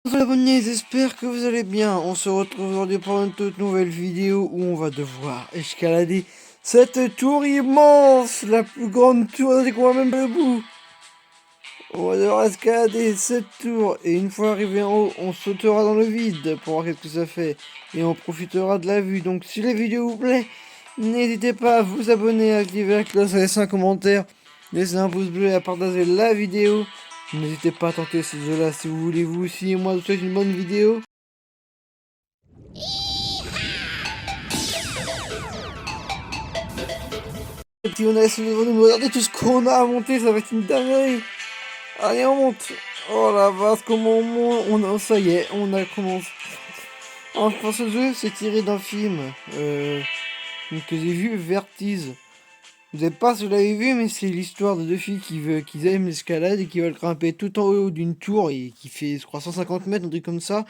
Bonjour les abonnés, j'espère que vous allez bien. On se retrouve aujourd'hui pour une toute nouvelle vidéo où on va devoir escalader cette tour immense, la plus grande tour des quoi même debout. On va devoir escalader cette tour et une fois arrivé en haut, on sautera dans le vide pour voir qu'est-ce que ça fait et on profitera de la vue. Donc si la vidéo vous plaît, n'hésitez pas à vous abonner, à activer la cloche, à laisser un commentaire, laisser un pouce bleu et à partager la vidéo. N'hésitez pas à tenter ce jeu-là si vous voulez vous aussi. Et moi, je vous souhaite une bonne vidéo. Et puis on a essayé de nous regarder tout ce qu'on a à monter, ça va être une dinguerie. Allez, on monte. Oh la vache, comment on monte. Ça y est, on a commencé. Enfin, ce jeu, c'est tiré d'un film que j'ai vu, Vertige. Vous savez pas si vous l'avez vu, mais c'est l'histoire de deux filles qui aiment l'escalade et qui veulent grimper tout en haut d'une tour et qui fait, je crois, 150 mètres, un truc comme ça.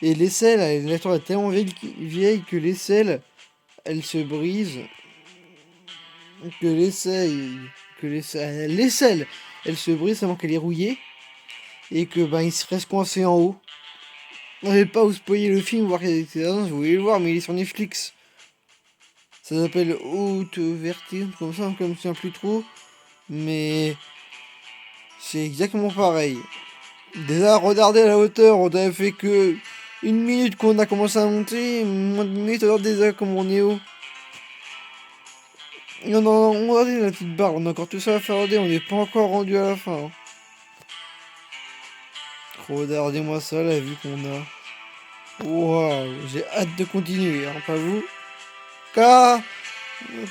Et l'aisselle, la tour est tellement vieille que l'aisselle, elle se brise. Que l'aisselle, elle se brise avant qu'elle est rouillée. Et que il se reste coincé en haut. On ne pas vous spoiler le film, voir qu'il vous voulez le voir, mais il est sur Netflix. Ça s'appelle Haute Vertige, comme ça, comme je ne plus trop. Mais c'est exactement pareil. Déjà, regardez à la hauteur, on avait fait que une minute qu'on a commencé à monter, moins de minutes, alors déjà comme on est haut. Non, non, non, regardez la petite barre, on a encore tout ça à faire, on n'est pas encore rendu à la fin. Hein. Regardez-moi ça, la vue qu'on a. Waouh, j'ai hâte de continuer, hein, pas vous. Car,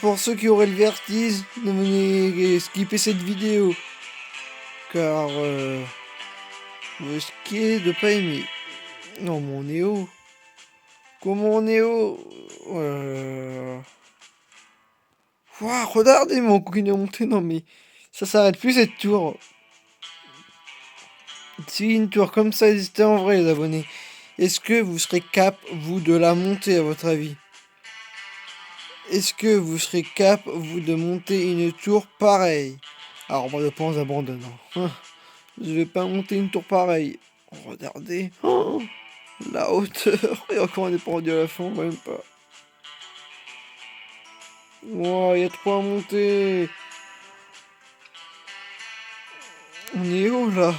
pour ceux qui auraient le vertige, ne venez skipper cette vidéo. Car, vous risquez de pas aimer. Non, mais on est haut. Comment on est haut? Waouh, regardez mon continue à monter, non mais ça s'arrête plus cette tour. Si une tour comme ça existait en vrai, les abonnés, est-ce que vous serez cap, vous, de la monter à votre avis? Est-ce que vous serez cap, vous, de monter une tour pareille? Alors moi je pense j'abandonne. Hein. Je vais pas monter une tour pareille. Regardez. Oh, la hauteur. Et encore on n'est pas rendu à la fin, même pas. Wow, il y a trop à monter. On est où là?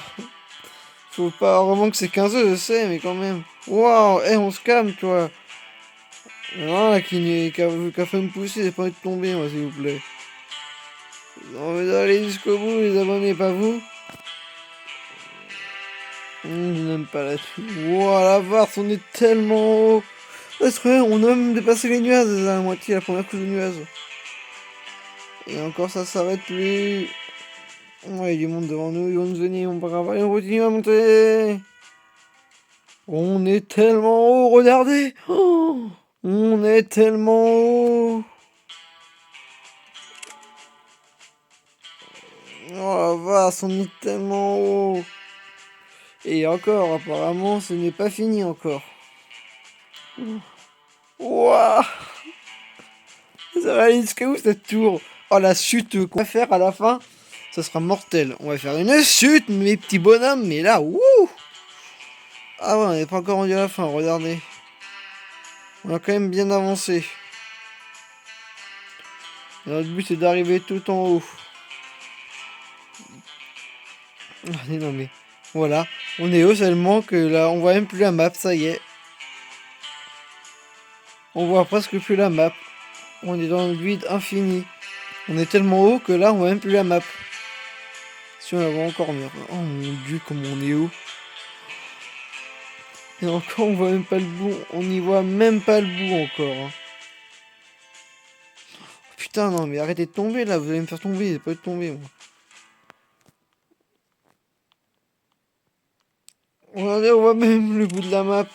Faut pas vraiment que c'est 15 heures, je sais, mais quand même. Waouh, on se calme, toi. Non, là, qui a fait me pousser, j'ai pas envie de tomber, moi, s'il vous plaît. On va aller jusqu'au bout, les abonnés, pas vous. Je n'aime pas la dessus. Waouh, la vache, on est tellement haut. Est-ce qu'on a même dépassé les nuages, à la moitié, la première couche de nuages. Et encore, ça s'arrête plus. Ouais, il y a du monde devant nous, ils vont nous venir, on va pas grave, on continue à monter. On est tellement haut, regardez. Oh, on est tellement haut. Oh la vache, on est tellement haut. Et encore, apparemment, ce n'est pas fini encore. Waouh, ça va aller jusqu'à où cette tour? Oh, la chute qu'on va faire à la fin, ça sera mortel. On va faire une chute, mes petits bonhommes, mais là, wouh. Ah ouais, on n'est pas encore rendu à la fin, regardez. On a quand même bien avancé. Et notre but, c'est d'arriver tout en haut. Allez, non mais... Voilà, on est haut seulement que là, on voit même plus la map, ça y est. On voit presque plus la map. On est dans le vide infini. On est tellement haut que là, on voit même plus la map. Si on la voit encore mieux. Oh mon dieu, comme on est haut. Et encore, on voit même pas le bout. On n'y voit même pas le bout encore. Hein. Putain, non, mais arrêtez de tomber là. Vous allez me faire tomber. J'ai pas envie de tomber, moi. Regardez, on voit même le bout de la map.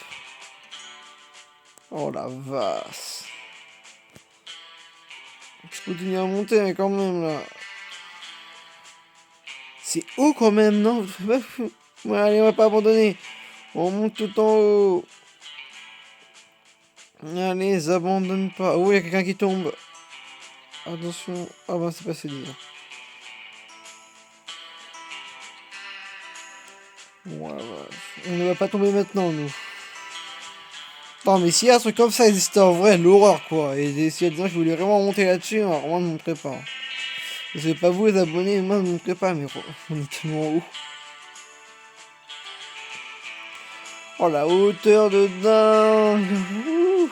Oh la vache. Je continue à monter, mais quand même là. C'est haut quand même, non? Ouais, allez, on va pas abandonner. On monte tout en haut. Allez, abandonne pas. Oh, il y a quelqu'un qui tombe. Attention. Ah bah, c'est passé dur. Ouais, ouais. On ne va pas tomber maintenant, nous. Non, mais s'il y a un truc comme ça existait en vrai, l'horreur, quoi. Et s'il y a des gens qui voulaient vraiment monter là-dessus, alors moi, ne montrez pas. Je sais pas vous, les abonnés, moi, ne montrez pas, mais on est tellement haut. Oh, la hauteur de dingue. Ouh.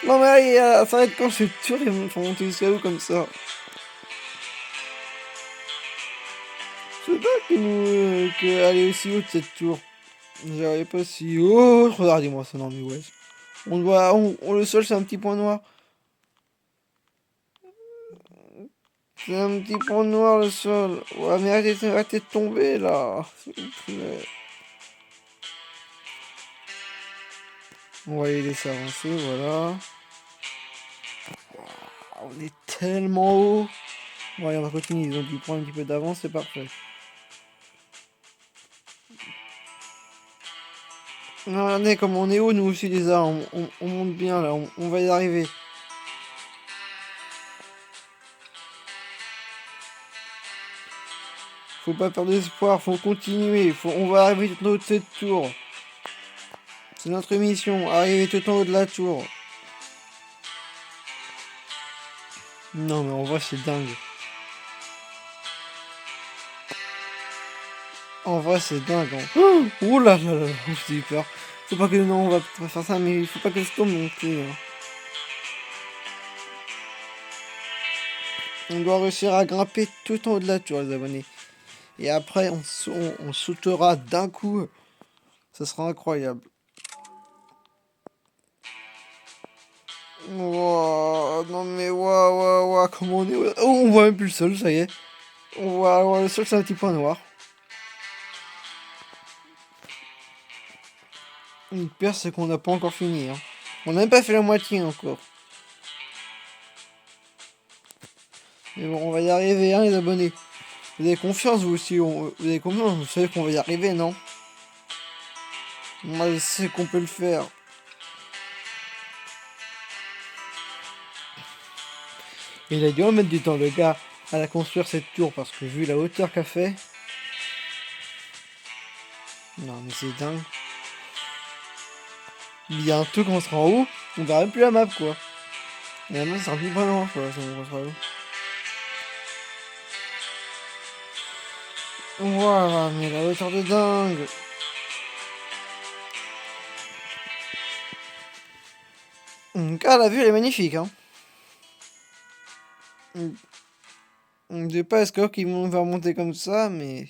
Non, mais allez, ça va être quand je suis sûr, ils vont monter jusqu'à où comme ça. C'est dingue que nous, aller aussi haut de cette tour. J'arrive pas si haut. Regardez-moi ça, non, mais ouais. On doit, le sol, c'est un petit point noir. C'est un petit point noir le sol. Ouais, mais arrêtez de tomber là. S'il vous plaît. On va les laisser avancer, voilà. On est tellement haut. Bon, allez, on va continuer. Ils ont dû prendre un petit peu d'avance, c'est parfait. Non, regardez comme on est haut, nous aussi, les arts. On monte bien là, on va y arriver. Faut pas perdre d'espoir, faut continuer. On va arriver tout en haut de cette tour. C'est notre mission, arriver tout en haut de la tour. Non, mais en vrai, c'est dingue. En vrai, c'est dingue. Oh là là là, j'ai eu peur. Faut pas que, non, on va pas faire ça, mais il faut pas que je tombe non plus. Hein. On doit réussir à grimper tout en haut de la tour, les abonnés. Et après, on sautera d'un coup. Ça sera incroyable. Wow, non mais waouh, comment on est. Oh, on voit même plus le sol, ça y est. On voit le sol, c'est un petit point noir. Le pire, c'est qu'on n'a pas encore fini. Hein. On n'a même pas fait la moitié encore. Mais bon, on va y arriver, hein, les abonnés. Vous avez confiance, vous aussi. Vous avez confiance, vous savez qu'on va y arriver, non? Moi, je sais qu'on peut le faire. Il a dû en mettre du temps, le gars, à la construire cette tour, parce que vu la hauteur qu'a fait... Non, mais c'est dingue. Bientôt, quand on sera en haut, on verra même plus la map, quoi. Et la map, ça sera plus vraiment, quoi, on sera où. Voilà, mais la hauteur de dingue. Ah, la vue, elle est magnifique, hein. Je sais pas, est-ce qu'ils vont faire monter comme ça, mais...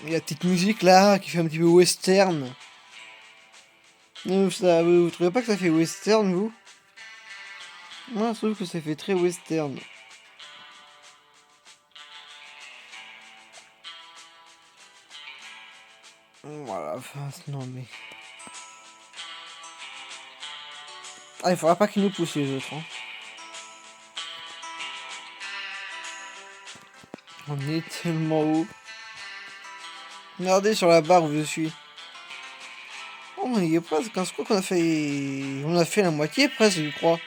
Il y a la petite musique, là, qui fait un petit peu western. Vous trouvez pas que ça fait western, vous? Moi, je trouve que ça fait très western. Voilà, enfin, non, mais... Ah, il faudra pas qu'ils nous poussent, les autres, hein. On est tellement haut. Regardez sur la barre où je suis. Oh, on y est presque. Je crois qu'on a fait... On a fait la moitié, presque, je crois.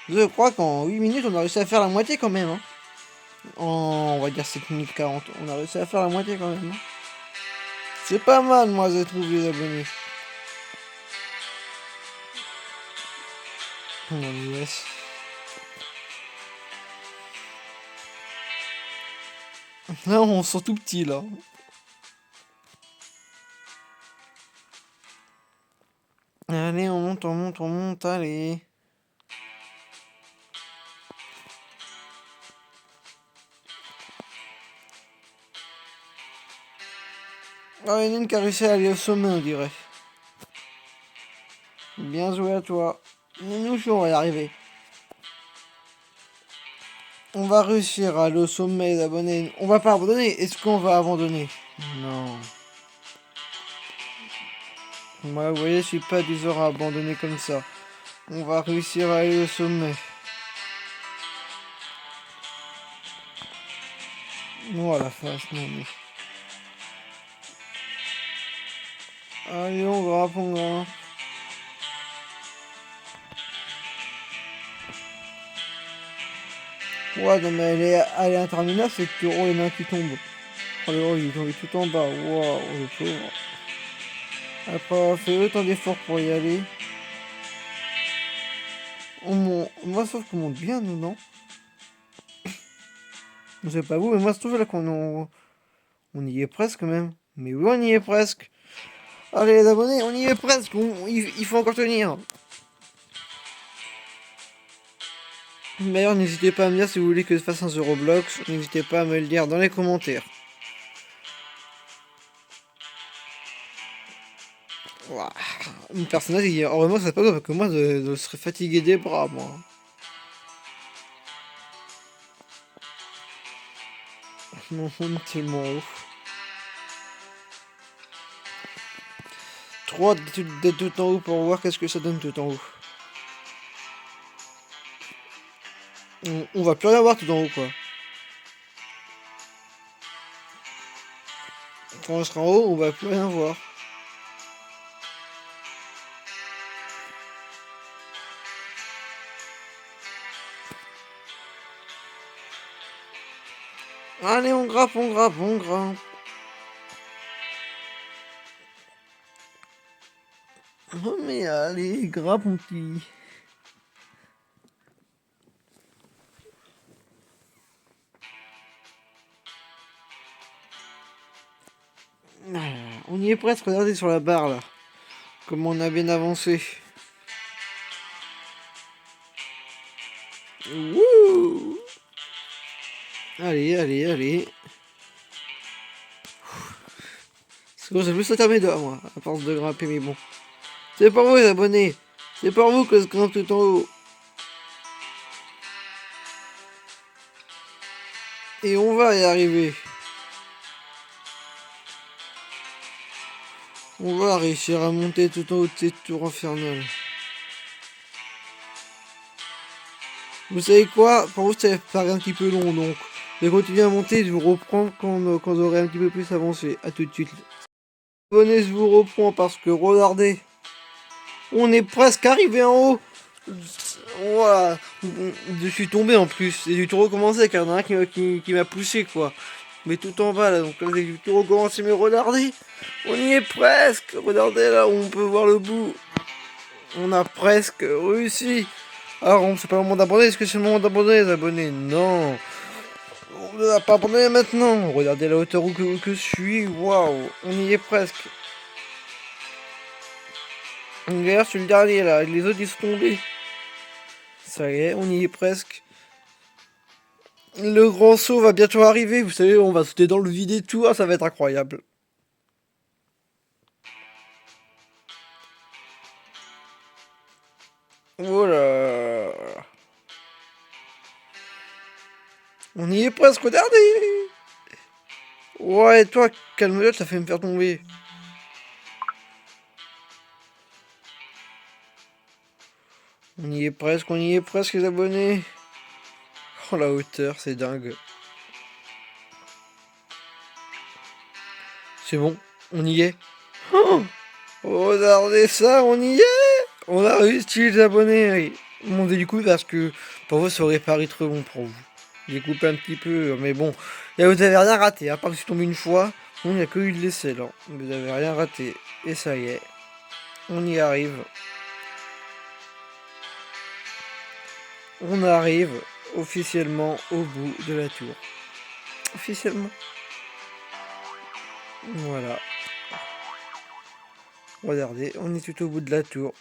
Je crois qu'en 8 minutes, on a réussi à faire la moitié, quand même, hein. On va dire 7 minutes 40. On a réussi à faire la moitié, quand même, hein. C'est pas mal, moi, je trouve, les abonnés. Non, mais ouais. Là, on sent tout petit, là. Allez, on monte, allez. Ah, il y en a une qui a réussi à aller au sommet, on dirait. Bien joué à toi. Mais nous, on va y arriver. On va réussir à aller au sommet, les abonnés. On va pas abandonner. Est-ce qu'on va abandonner? Non. Moi, vous voyez, je suis pas du genre à abandonner comme ça. On va réussir à aller au sommet. Voilà, face, non mais... Allez, on grimpe, on grimpe. Ouais, non mais elle est interminable cette tour. Oh, il y en a un qui tombe. Oh là, il est tombé tout en bas. Waouh, le pauvre. Après avoir fait autant d'efforts pour y aller. Moi, je trouve qu'on monte bien, nous, non? Je sais pas vous, mais moi, je trouve là on y est presque même. Mais oui, on y est presque. Allez, les abonnés, on y est presque. Il faut encore tenir. D'ailleurs, n'hésitez pas à me dire si vous voulez que je fasse un The Roblox. N'hésitez pas à me le dire dans les commentaires. Ouah. Mon personnage, heureusement, ça pas grave que moi, je serais fatigué des bras, moi. Non, on est tellement haut. 3 d'être tout en haut pour voir qu'est-ce que ça donne tout en haut. On va plus rien voir tout en haut, quoi. Quand on sera en haut, on va plus rien voir. Allez, on grappe, on grappe, on grimpe. Oh, mais allez, grappe, mon petit. Ah, on y est presque, regardez sur la barre, là. Comme on a bien avancé. Wouh! Allez, allez, allez. C'est bon, j'ai plus sauté à mes doigts, moi, à force de grimper, mais bon. C'est pour vous, les abonnés. C'est pour vous que je grimpe tout en haut. Et on va y arriver. On va réussir à monter tout en haut de cette tour infernale. Vous savez quoi? Pour vous, ça paraît un petit peu long, donc je vais continuer à monter, je vous reprends quand j'aurai un petit peu plus avancé. A tout de suite. Abonnez, je vous reprends parce que regardez, on est presque arrivé en haut. Voilà, je suis tombé en plus, et j'ai dû tout recommencer car il y en a un qui m'a poussé quoi. Mais tout en bas là, donc là j'ai dû tout recommencer, mais regardez, on y est presque. Regardez là où on peut voir le bout. On a presque réussi. Alors, c'est pas le moment d'abandonner. Est-ce que c'est le moment d'abandonner, les abonnés? Non. On ne va pas abandonner maintenant. Regardez la hauteur où que je suis. Waouh. On y est presque. D'ailleurs, je suis le dernier là. Les autres, ils sont tombés. Ça y est, on y est presque. Le grand saut va bientôt arriver. Vous savez, on va sauter dans le vide et tout. Ah, ça va être incroyable. Voilà. On y est presque, regardez. Ouais, toi, calme-toi, ça fait me faire tomber. On y est presque les abonnés. Oh la hauteur, c'est dingue. C'est bon, on y est. Oh, regardez ça, on y est. On a réussi les abonnés. Bon, du coup, parce que pour vous, ça aurait paru trop bon pour vous. J'ai coupé un petit peu, mais bon. Et vous avez rien raté, à part que je suis tombé une fois. Il n'y a que eu de l'essai là. Vous avez rien raté. Et ça y est. On y arrive. On arrive officiellement au bout de la tour. Officiellement. Voilà. Regardez, on est tout au bout de la tour.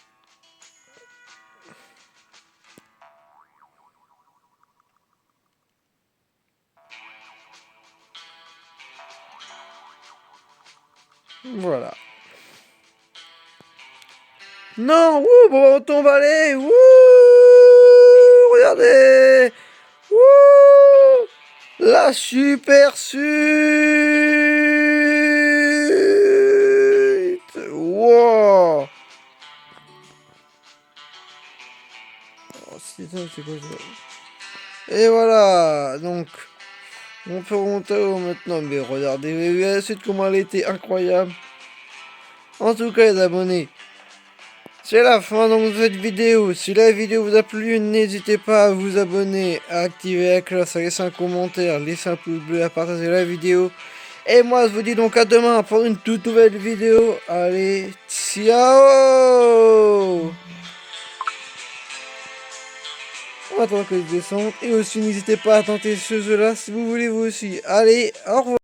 Voilà. Non, wouh, bon, on tombe, allez, wouh, regardez, wouh, la super suite, wow. Oh, c'est quoi ça? Et voilà, donc, on peut remonter haut maintenant, mais regardez la suite, comment elle était incroyable. En tout cas, les abonnés, c'est la fin donc de cette vidéo. Si la vidéo vous a plu, n'hésitez pas à vous abonner, à activer la cloche, à laisser un commentaire, laisser un pouce bleu, à partager la vidéo. Et moi, je vous dis donc à demain pour une toute nouvelle vidéo. Allez, ciao. On attend que je descende. Et aussi, n'hésitez pas à tenter ce jeu-là si vous voulez vous aussi. Allez, au revoir.